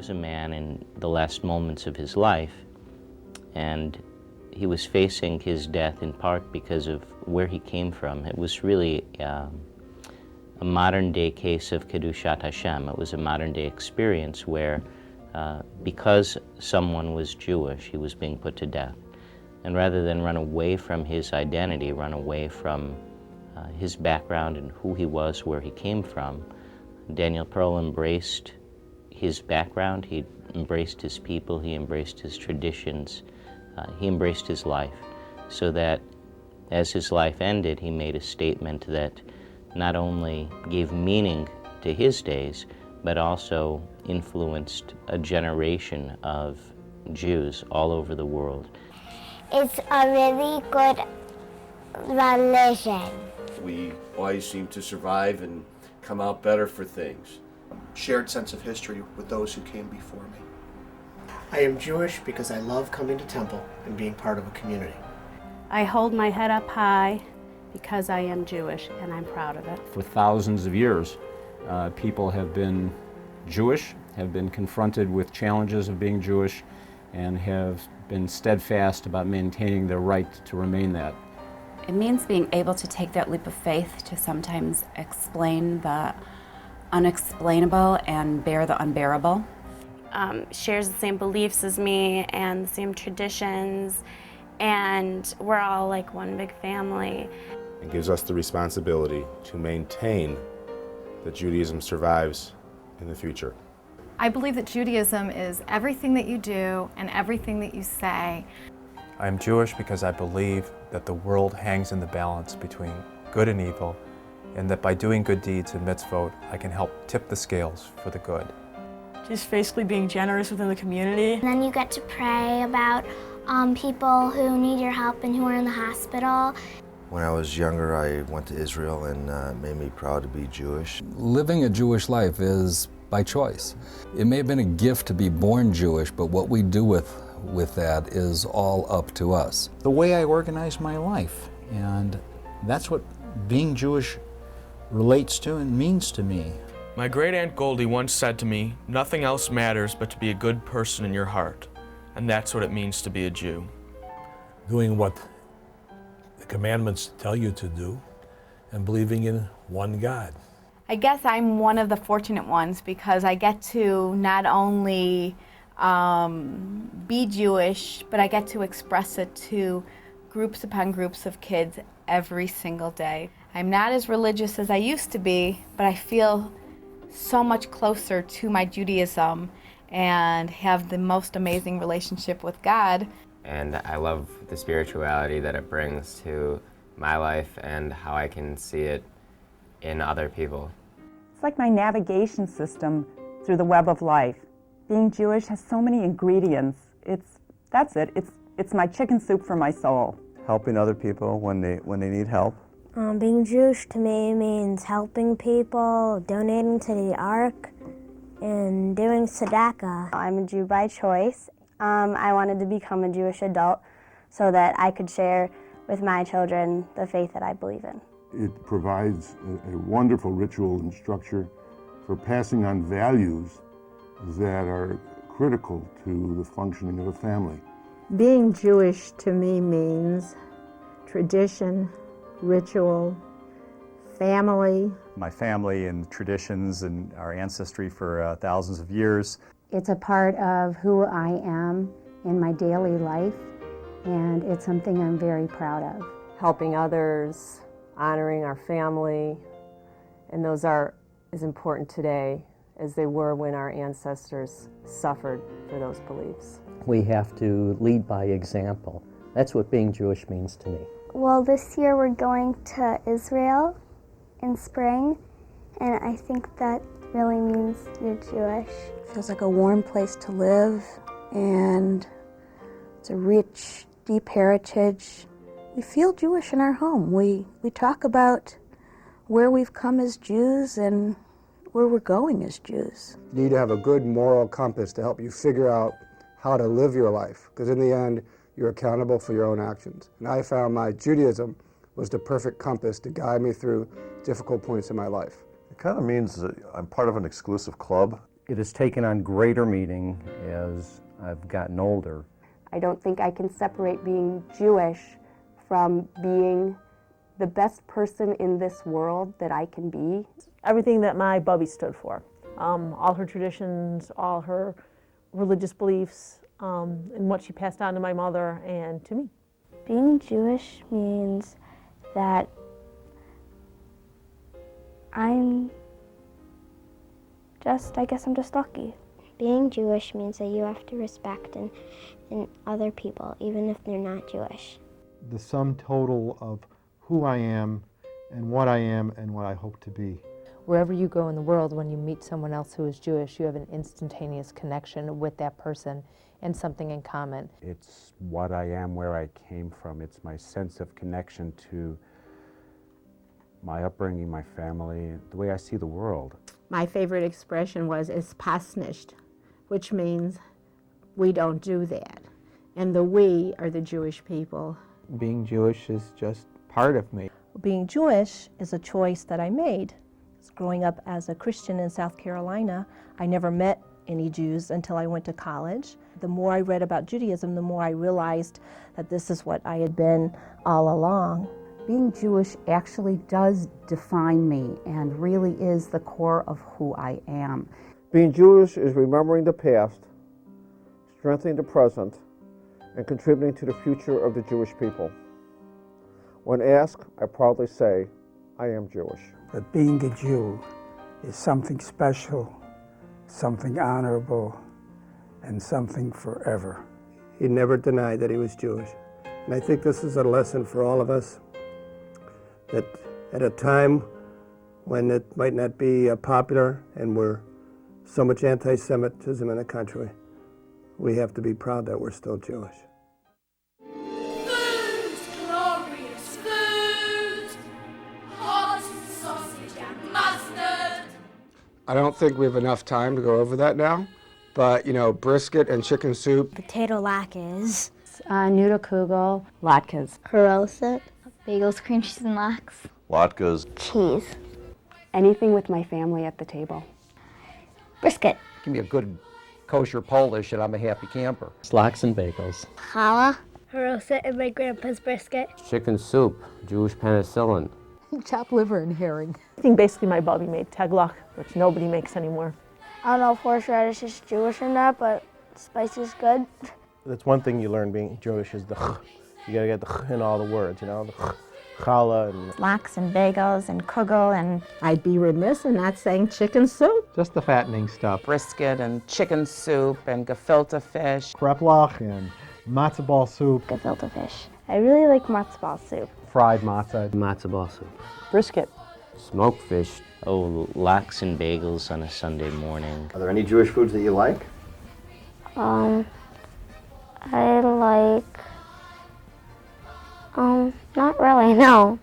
was a man in the last moments of his life, and he was facing his death in part because of where he came from. It was really a modern-day case of Kedushat Hashem. It was a modern-day experience where, because someone was Jewish, he was being put to death. And rather than run away from his identity, run away from his background and who he was, where he came from, Daniel Pearl embraced his background, he embraced his people, he embraced his traditions, he embraced his life, so that as his life ended, he made a statement that not only gave meaning to his days, but also influenced a generation of Jews all over the world. It's a really good religion. We always seem to survive and come out better for things. Shared sense of history with those who came before me. I am Jewish because I love coming to temple and being part of a community. I hold my head up high because I am Jewish and I'm proud of it. For thousands of years, people have been Jewish, have been confronted with challenges of being Jewish, and have been steadfast about maintaining their right to remain that. It means being able to take that leap of faith to sometimes explain the unexplainable and bear the unbearable. Shares the same beliefs as me and the same traditions, and we're all like one big family. It gives us the responsibility to maintain that Judaism survives in the future. I believe that Judaism is everything that you do and everything that you say. I am Jewish because I believe that the world hangs in the balance between good and evil, and that by doing good deeds and mitzvot, I can help tip the scales for the good. Just basically being generous within the community. And then you get to pray about people who need your help and who are in the hospital. When I was younger, I went to Israel, and it made me proud to be Jewish. Living a Jewish life is by choice. It may have been a gift to be born Jewish, but what we do with that is all up to us. The way I organize my life, and that's what being Jewish relates to and means to me. My great-aunt Goldie once said to me, "Nothing else matters but to be a good person in your heart." And that's what it means to be a Jew. Doing what the commandments tell you to do and believing in one God. I guess I'm one of the fortunate ones because I get to not only be Jewish, but I get to express it to groups upon groups of kids every single day. I'm not as religious as I used to be, but I feel so much closer to my Judaism and have the most amazing relationship with God. And I love the spirituality that it brings to my life and how I can see it in other people. It's like my navigation system through the web of life. Being Jewish has so many ingredients. That's it. It's my chicken soup for my soul. Helping other people when they need help. Being Jewish to me means helping people, donating to the Ark, and doing tzedakah. I'm a Jew by choice. I wanted to become a Jewish adult so that I could share with my children the faith that I believe in. It provides a wonderful ritual and structure for passing on values that are critical to the functioning of a family. Being Jewish to me means tradition, ritual, family. My family and traditions and our ancestry for thousands of years. It's a part of who I am in my daily life, and it's something I'm very proud of. Helping others, honoring our family, and those are as important today as they were when our ancestors suffered for those beliefs. We have to lead by example. That's what being Jewish means to me. Well, this year we're going to Israel in spring, and I think that really means you're Jewish. It feels like a warm place to live, and it's a rich, deep heritage. We feel Jewish in our home. We talk about where we've come as Jews and where we're going as Jews. You need to have a good moral compass to help you figure out how to live your life, because in the end, you're accountable for your own actions. And I found my Judaism was the perfect compass to guide me through difficult points in my life. It kind of means that I'm part of an exclusive club. It has taken on greater meaning as I've gotten older. I don't think I can separate being Jewish from being the best person in this world that I can be. Everything that my bubby stood for, all her traditions, all her religious beliefs, and what she passed on to my mother and to me. Being Jewish means that I guess I'm just lucky. Being Jewish means that you have to respect in other people, even if they're not Jewish. The sum total of who I am and what I hope to be. Wherever you go in the world, when you meet someone else who is Jewish, you have an instantaneous connection with that person and something in common. It's what I am, where I came from. It's my sense of connection to my upbringing, my family, the way I see the world. My favorite expression was "es passt nicht," which means we don't do that. And the we are the Jewish people. Being Jewish is just part of me. Being Jewish is a choice that I made. Growing up as a Christian in South Carolina, I never met any Jews until I went to college. The more I read about Judaism, the more I realized that this is what I had been all along. Being Jewish actually does define me and really is the core of who I am. Being Jewish is remembering the past, strengthening the present, and contributing to the future of the Jewish people. When asked, I proudly say, I am Jewish. That being a Jew is something special, something honorable, and something forever. He never denied that he was Jewish. And I think this is a lesson for all of us, that at a time when it might not be popular and we're so much anti-Semitism in the country, we have to be proud that we're still Jewish. I don't think we have enough time to go over that now, but brisket and chicken soup. Potato latkes. Noodle kugel. Latkes. Haroset. Bagels, cream cheese, and lox. Latkes. Cheese. Anything with my family at the table. Brisket. Give me a good kosher Polish and I'm a happy camper. Lox and bagels. Challah. Haroset and my grandpa's brisket. Chicken soup, Jewish penicillin. Chopped liver and herring. I think basically my bubby made teglach, which nobody makes anymore. I don't know if horseradish is Jewish or not, but spice is good. That's one thing you learn being Jewish is the ch. You gotta get the ch in all the words, the ch, challah and Lox and bagels and kugel and... I'd be remiss in not saying chicken soup. just the fattening stuff. Brisket and chicken soup and gefilte fish. Kreplach and matzo ball soup. Gefilte fish. I really like matzo ball soup. Fried matzah. Matzo ball soup. Brisket. Smoked fish. Oh, lox and bagels on a Sunday morning. Are there any Jewish foods that you like? I like, not really, no.